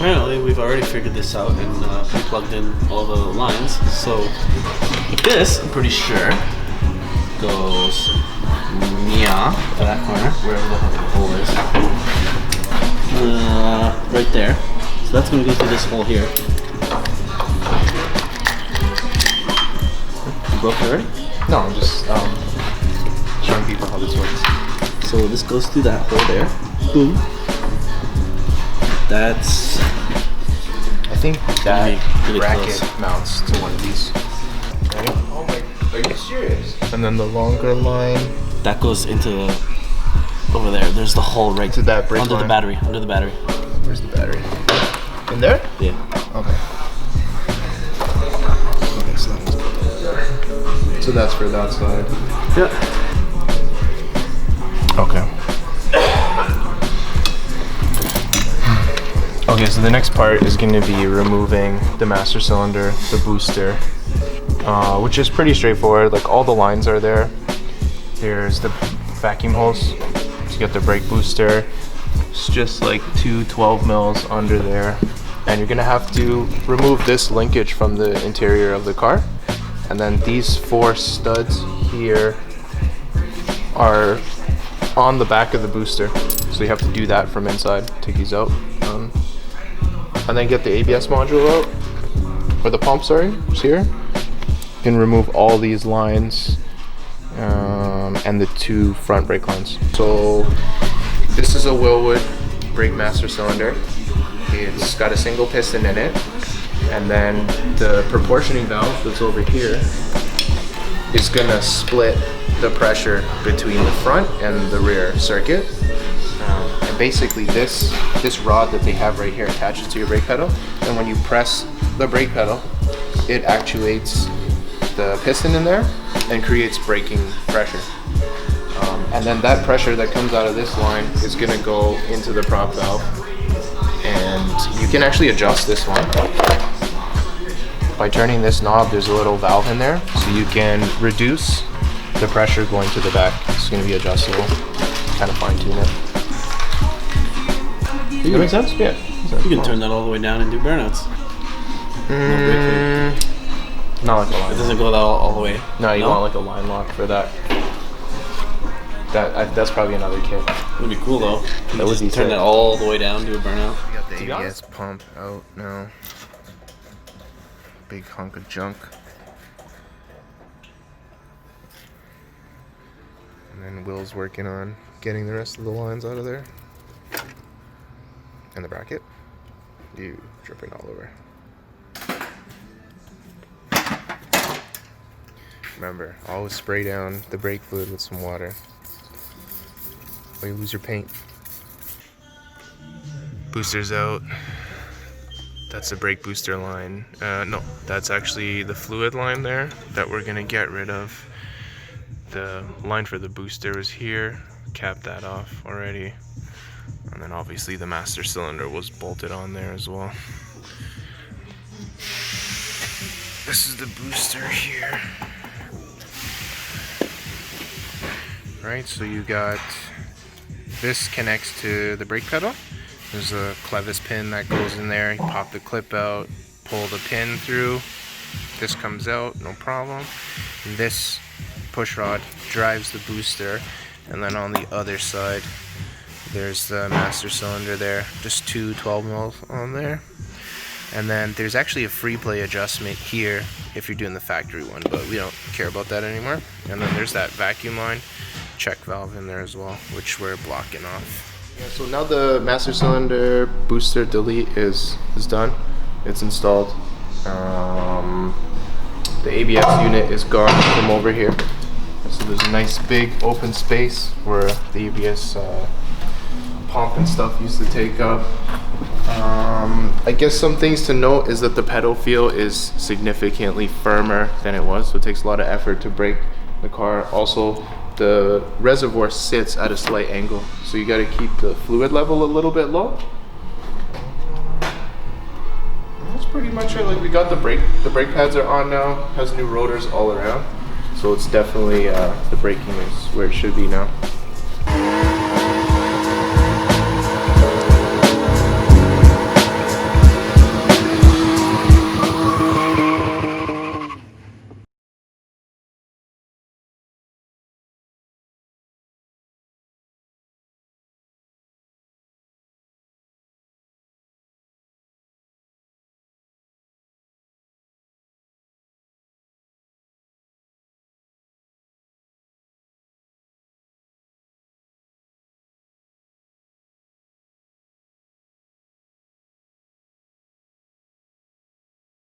apparently we've already figured this out and we plugged in all the lines. So this, I'm pretty sure, goes to that corner, wherever the hole is. Right there. So that's going to go through this hole here. You broke it already? No, I'm just showing people how this works. So this goes through that hole there. Boom. That's... I think that really bracket close. mounts to one of these. Right? Oh my, are you serious? And then the longer line. That goes into over there. There's the hole right to that brake under line. the battery. Under the battery. Where's the battery? In there? Yeah. Okay. Okay, so that's for that side. Yeah. Okay. Okay, so the next part is going to be removing the master cylinder, the booster, which is pretty straightforward. Like, all the lines are there. There's the vacuum holes to get the brake booster. It's just like 2 12 mils under there. And you're going to have to remove this linkage from the interior of the car. And then these 4 studs here are on the back of the booster. So you have to do that from inside. Take these out. And then get the ABS module out, or the pump, sorry, it's here. You can remove all these lines and the 2 front brake lines. So this is a Wilwood brake master cylinder. It's got a single piston in it, and then the proportioning valve that's over here is gonna split the pressure between the front and the rear circuit. And basically this rod that they have right here attaches to your brake pedal, and when you press the brake pedal, it actuates the piston in there and creates braking pressure. And then that pressure that comes out of this line is going to go into the prop valve, and you can actually adjust this one by turning this knob. There's a little valve in there, so you can reduce the pressure going to the back. It's going to be adjustable, kind of fine tune it. Does that make sense? Yeah. You can turn that all the way down and do burnouts. Not like a line. It doesn't go all the way. No, you want like a line lock for that. That's probably another kit. It'd be cool though. That would be turn sick. that all the way down, do a burnout. We got the ABS pump out now. Big hunk of junk. And then Will's working on getting the rest of the lines out of there. And the bracket. You dripping all over. Remember, always spray down the brake fluid with some water, or you lose your paint. Booster's out. That's the brake booster line. No, that's actually the fluid line there that we're gonna get rid of. The line for the booster is here. Capped that off already. And then obviously the master cylinder was bolted on there as well. This is the booster here. Right, so you got this connects to the brake pedal. There's a clevis pin that goes in there. You pop the clip out, pull the pin through. This comes out, no problem. And this push rod drives the booster. And then on the other side, there's the master cylinder there. Just 2 12 mils on there. And then there's actually a free play adjustment here if you're doing the factory one, but we don't care about that anymore. And then there's that vacuum line check valve in there as well, which we're blocking off. Yeah, so now the master cylinder booster delete is done. It's installed. The ABS unit is gone from over here. So there's a nice big open space where the ABS pump and stuff used to take up. I guess some things to note is that the pedal feel is significantly firmer than it was, so it takes a lot of effort to brake the car. Also, the reservoir sits at a slight angle, so you got to keep the fluid level a little bit low. That's pretty much it. Like, we got the brake pads are on now. Has new rotors all around, so it's definitely the braking is where it should be now.